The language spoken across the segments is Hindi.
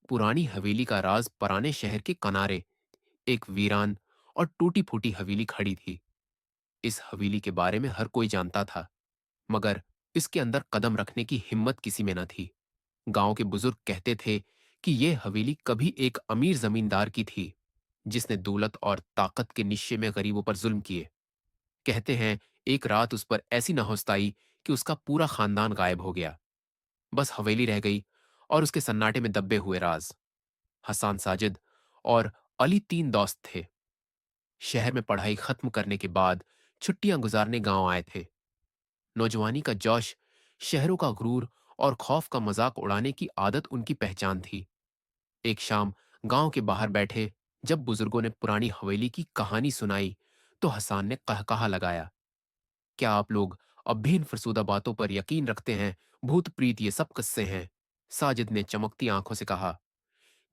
पुरानी हवेली का राज पुराने शहर के किनारे एक वीरान और टूटी फूटी हवेली खड़ी थी। इस हवेली के बारे में हर कोई जानता था, मगर इसके अंदर कदम रखने की हिम्मत किसी में न थी। गांव के बुजुर्ग कहते थे कि यह हवेली कभी एक अमीर जमींदार की थी, जिसने दौलत और ताकत के निश्चय में गरीबों पर जुल्म किए। कहते हैं, एक रात उस पर ऐसी नहुस्त आई कि उसका पूरा खानदान गायब हो गया। बस हवेली रह गई और उसके सन्नाटे में दबे हुए राज। हसन, साजिद और अली तीन दोस्त थे। शहर में पढ़ाई खत्म करने के बाद छुट्टियां गुजारने गांव आए थे। नौजवानी का जोश, शहरों का गुरूर और खौफ का मजाक उड़ाने की आदत उनकी पहचान थी। एक शाम गांव के बाहर बैठे जब बुजुर्गों ने पुरानी हवेली की कहानी सुनाई, तो हसन ने कहकहा लगाया, क्या आप लोग अब भी इन फरसूदा बातों पर यकीन रखते हैं? भूत प्रीत ये सब किस्से हैं। साजिद ने चमकती आंखों से कहा,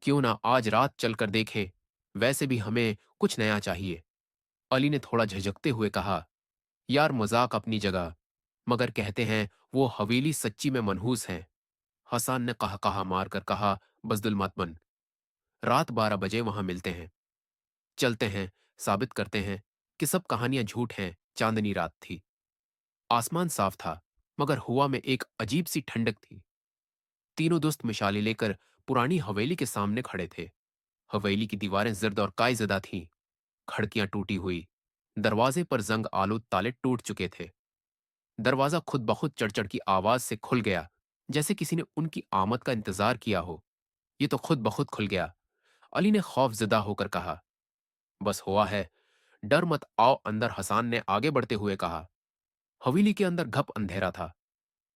क्यों ना आज रात चलकर देखें, वैसे भी हमें कुछ नया चाहिए। अली ने थोड़ा झिझकते हुए कहा, यार मजाक अपनी जगह, मगर कहते हैं वो हवेली सच्ची में मनहूस है। हसन ने कहा मारकर कहा, बजदुल मत बन। रात 12 बजे वहां मिलते हैं। चलते हैं, साबित करते हैं कि सब कहानियां झूठ हैं। चांदनी रात थी। आसमान साफ था, मगर हवा में एक अजीब सी ठंडक थी। तीनों दोस्त मिशालें लेकर पुरानी हवेली के सामने खड़े थे। हवेली की दीवारें जर्द और कायजदा थीं। खिड़कियां टूटी हुई, दरवाजे पर जंग आलूद ताले टूट चुके थे। दरवाजा खुद ब खुद चढ़ की आवाज से खुल गया, जैसे किसी ने उनकी आमद का इंतजार किया हो। ये तो खुद ब खुद खुल गया। अली ने खौफजदा होकर कहा, बस हुआ है, डर मत, आओ अंदर। हसन ने आगे बढ़ते हुए कहा। हवेली के अंदर घप अंधेरा था।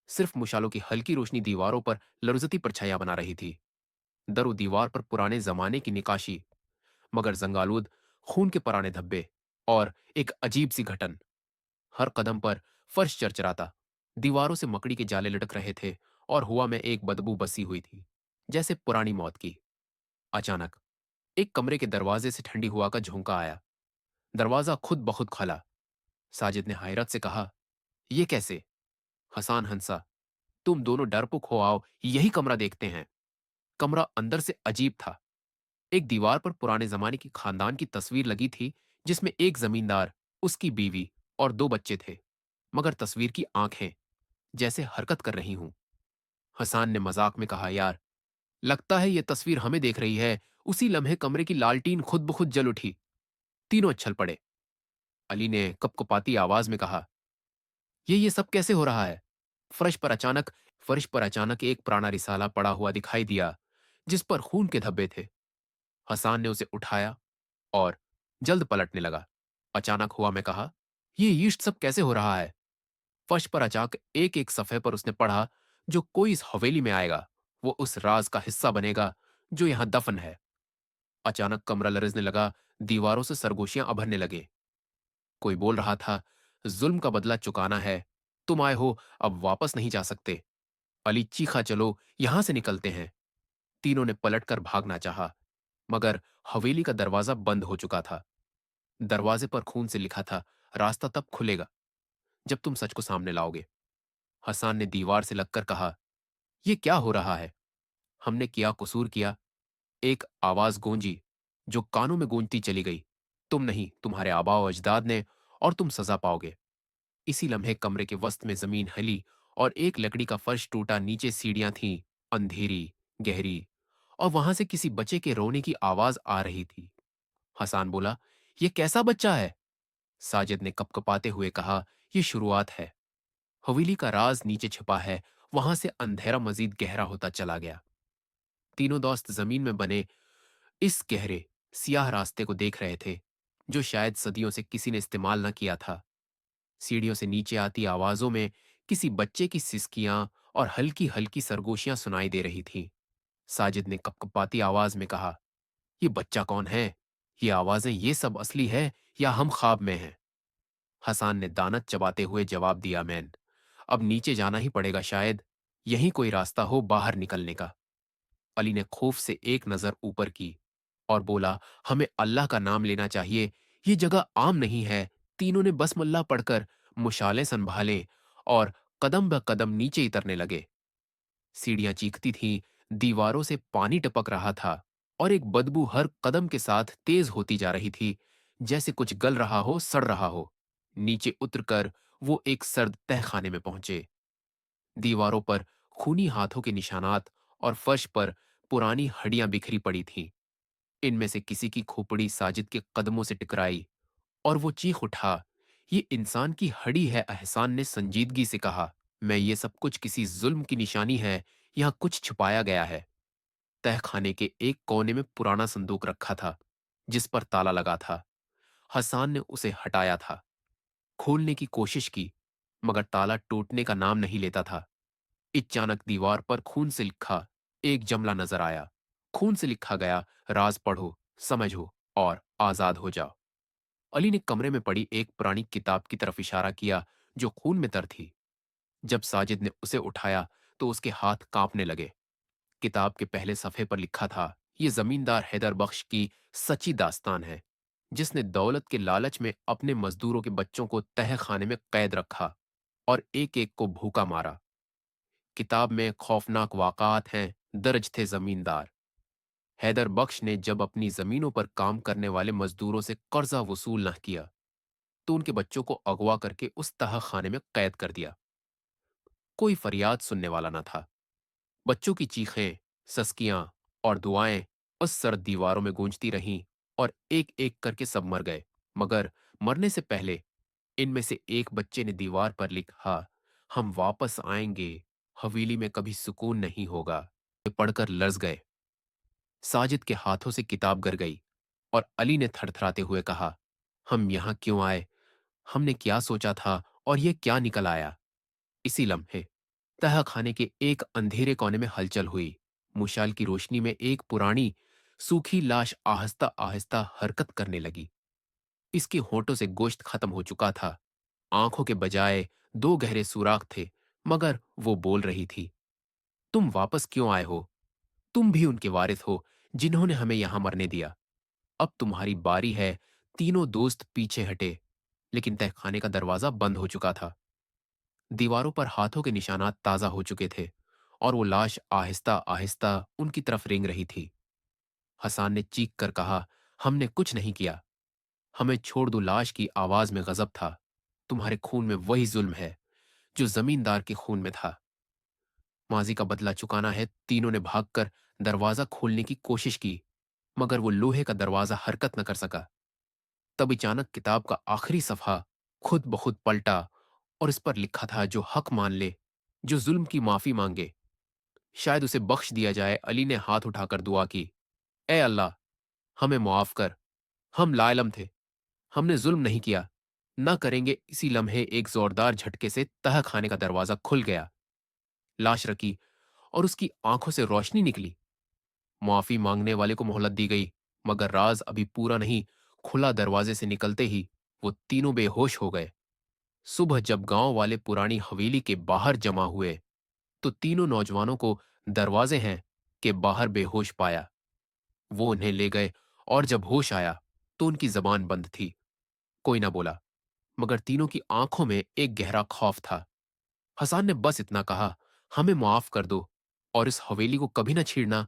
सिर्फ मुशालों की हल्की रोशनी दीवारों पर लरुजती परछाइयां बना रही थी। दरो दीवार पर पुराने जमाने की निकाशी, मगर जंगालूद खून के पुराने धब्बे और एक अजीब सी घटन। हर कदम पर फर्श चरचराता, दीवारों से मकड़ी के जाले लटक रहे थे और हवा में एक बदबू बसी हुई थी, जैसे पुरानी मौत की। अचानक एक कमरे के दरवाजे से ठंडी हवा का झोंका आया। दरवाजा खुद ब खुद खुला। साजिद ने हैरत से कहा, यह कैसे? हसन हंसा, तुम दोनों डरपोक हो, आओ यही कमरा देखते हैं। कमरा अंदर से अजीब था। एक दीवार पर पुराने जमाने की खानदान की तस्वीर लगी थी, जिसमें एक जमींदार, उसकी बीवी और दो बच्चे थे। मगर तस्वीर की आंखें जैसे हरकत कर रही हूं। हसन ने मजाक में कहा, यार लगता है ये तस्वीर हमें देख रही है। उसी लम्हे कमरे की लालटीन खुद ब खुद जल उठी। तीनों उछल पड़े। अली ने कपकपाती आवाज में कहा, ये सब कैसे हो रहा है? फर्श पर अचानक फर्श पर अचानक एक पुराना रिसाला पड़ा हुआ दिखाई दिया, जिस पर खून के धब्बे थे। हसन ने उसे उठाया और जल्द पलटने लगा। अचानक हुआ में कहा, ये ईस्ट सब कैसे हो रहा है? फर्श पर अचानक एक एक सफ़े पर उसने पढ़ा, जो कोई इस हवेली में आएगा, वो उस राज का हिस्सा बनेगा जो यहां दफन है। अचानक कमरा लरजने लगा, दीवारों से सरगोशियां उभरने लगे। कोई बोल रहा था, जुल्म का बदला चुकाना है, तुम आए हो, अब वापस नहीं जा सकते। अली चीखा, चलो यहां से निकलते हैं। तीनों ने पलटकर भागना चाहा, मगर हवेली का दरवाजा बंद हो चुका था। दरवाजे पर खून से लिखा था, रास्ता तब खुलेगा जब तुम सच को सामने लाओगे। हसन ने दीवार से लगकर कहा, यह क्या हो रहा है? हमने क्या कसूर किया? एक आवाज गूंजी, जो कानों में गूंजती चली गई, तुम नहीं, तुम्हारे आबाओ अजदाद ने, और तुम सजा पाओगे। इसी लम्हे कमरे के वस्त में जमीन हिली और एक लकड़ी का फर्श टूटा। नीचे सीढ़ियां थीं, अंधेरी, गहरी, और वहां से किसी बच्चे के रोने की आवाज आ रही थी। हसन बोला, यह कैसा बच्चा है? साजिद ने कपकपाते हुए कहा, यह शुरुआत है। हवेली का राज नीचे छिपा है। वहां से अंधेरा मजीद गहरा होता चला गया। तीनों दोस्त जमीन में बने इस गहरे सियाह रास्ते को देख रहे थे, जो शायद सदियों से किसी ने इस्तेमाल न किया था। सीढ़ियों से नीचे आती आवाजों में किसी बच्चे की सिसकियां और हल्की हल्की सरगोशियां सुनाई दे रही थीं। साजिद ने कपकपाती आवाज में कहा, ये बच्चा कौन है? ये आवाजें, ये सब असली है या हम ख्वाब में हैं? हसन ने दानत चबाते हुए जवाब दिया, मैन, अब नीचे जाना ही पड़ेगा, शायद यही कोई रास्ता हो बाहर निकलने का। अली ने खौफ से एक नजर ऊपर की और बोला, हमें अल्लाह का नाम लेना चाहिए, ये जगह आम नहीं है। तीनों ने बसमल्ला पढ़कर मुशाले संभाले और कदम ब कदम नीचे उतरने लगे। सीढ़ियां चीखती थीं, दीवारों से पानी टपक रहा था और एक बदबू हर कदम के साथ तेज होती जा रही थी, जैसे कुछ गल रहा हो, सड़ रहा हो। नीचे उतरकर वो एक सर्द तहखाने में पहुंचे। दीवारों पर खूनी हाथों के निशानात और फर्श पर पुरानी हड्डियां बिखरी पड़ी थीं। इनमें से किसी की खोपड़ी साजिद के कदमों से टकराई और वो चीख उठा। ये इंसान की हड्डी है, एहसान ने संजीदगी से कहा। मैं ये सब कुछ किसी जुल्म की निशानी है, यहाँ कुछ छुपाया गया है। तहखाने के एक कोने में पुराना संदूक रखा था, जिस पर ताला लगा था। हसान ने उसे हटाया था, खोलने की कोशिश की, मगर ताला टूटने का नाम नहीं लेता था। अचानक दीवार पर खून से लिखा एक जमला नजर आया। खून से लिखा गया, राज पढ़ो, समझो और आजाद हो जाओ। अली ने कमरे में पड़ी एक पुरानी किताब की तरफ इशारा किया, जो खून में तर थी। जब साजिद ने उसे उठाया तो उसके हाथ कांपने लगे। किताब के पहले सफ़े पर लिखा था, ये जमींदार हैदर बख्श की सच्ची दास्तान है, जिसने दौलत के लालच में अपने मजदूरों के बच्चों को तह खाने में कैद रखा और एक एक को भूखा मारा। किताब में खौफनाक वाक़ात हैं, दर्ज थे जमींदार। हैदर बख्श ने जब अपनी जमीनों पर काम करने वाले मजदूरों से कर्जा वसूल न किया, तो उनके बच्चों को अगवा करके उस तह खाने में कैद कर दिया। कोई फरियाद सुनने वाला न था। बच्चों की चीखें, सस्कियां और दुआएं उस सर्द दीवारों में गूंजती रहीं और एक एक करके सब मर गए। मगर मरने से पहले इनमें से एक बच्चे ने दीवार पर लिखा, हम वापस आएंगे, हवेली में कभी सुकून नहीं होगा। ये पढ़कर लर्ज गए। साजिद के हाथों से किताब गिर गई और अली ने थरथराते हुए कहा, हम यहां क्यों आए? हमने क्या सोचा था और ये क्या निकल आया? इसी लम्हे तह खाने के एक अंधेरे कोने में हलचल हुई। मुशाल की रोशनी में एक पुरानी सूखी लाश आहिस्ता आहिस्ता हरकत करने लगी। इसके होठों से गोश्त खत्म हो चुका था। आंखों के बजाय दो गहरे सुराख थे, मगर वो बोल रही थी, तुम वापस क्यों आए हो? तुम भी उनके वारिस हो, जिन्होंने हमें यहां मरने दिया। अब तुम्हारी बारी है। तीनों दोस्त पीछे हटे, लेकिन तहखाने का दरवाजा बंद हो चुका था। दीवारों पर हाथों के निशानात ताजा हो चुके थे और वो लाश आहिस्ता आहिस्ता उनकी तरफ रेंग रही थी। हसान ने चीख कर कहा, हमने कुछ नहीं किया। हमें छोड़ दो। लाश की आवाज में गजब था। तुम्हारे खून में वही जुल्म है जो जमींदार के खून में था। माजी का बदला चुकाना है। तीनों ने भागकर दरवाजा खोलने की कोशिश की, मगर वो लोहे का दरवाजा हरकत न कर सका। तब अचानक किताब का आखिरी सफ़ा खुद ब खुद पलटा और इस पर लिखा था, जो हक मान ले, जो जुल्म की माफी मांगे, शायद उसे बख्श दिया जाए। अली ने हाथ उठाकर दुआ की, ए अल्लाह, हमें मुआफ कर। हम लाइलम थे। हमने जुल्म नहीं किया। न करेंगे। इसी लम्हे एक जोरदार झटके से तह खाने का दरवाजा खुल गया। लाश रखी और उसकी आंखों से रोशनी निकली। मुआफी मांगने वाले को मोहलत दी गई, मगर राज अभी पूरा नहीं। खुला दरवाजे से निकलते ही वो तीनों बेहोश हो गए। सुबह जब गांव वाले पुरानी हवेली के बाहर जमा हुए, तो तीनों नौजवानों को दरवाजे हैं के बाहर बेहोश पाया। वो उन्हें ले गए और जब होश आया तो उनकी जबान बंद थी। कोई ना बोला, मगर तीनों की आंखों में एक गहरा खौफ था। हसान ने बस इतना कहा, हमें मुआफ कर दो और इस हवेली को कभी ना छेड़ना।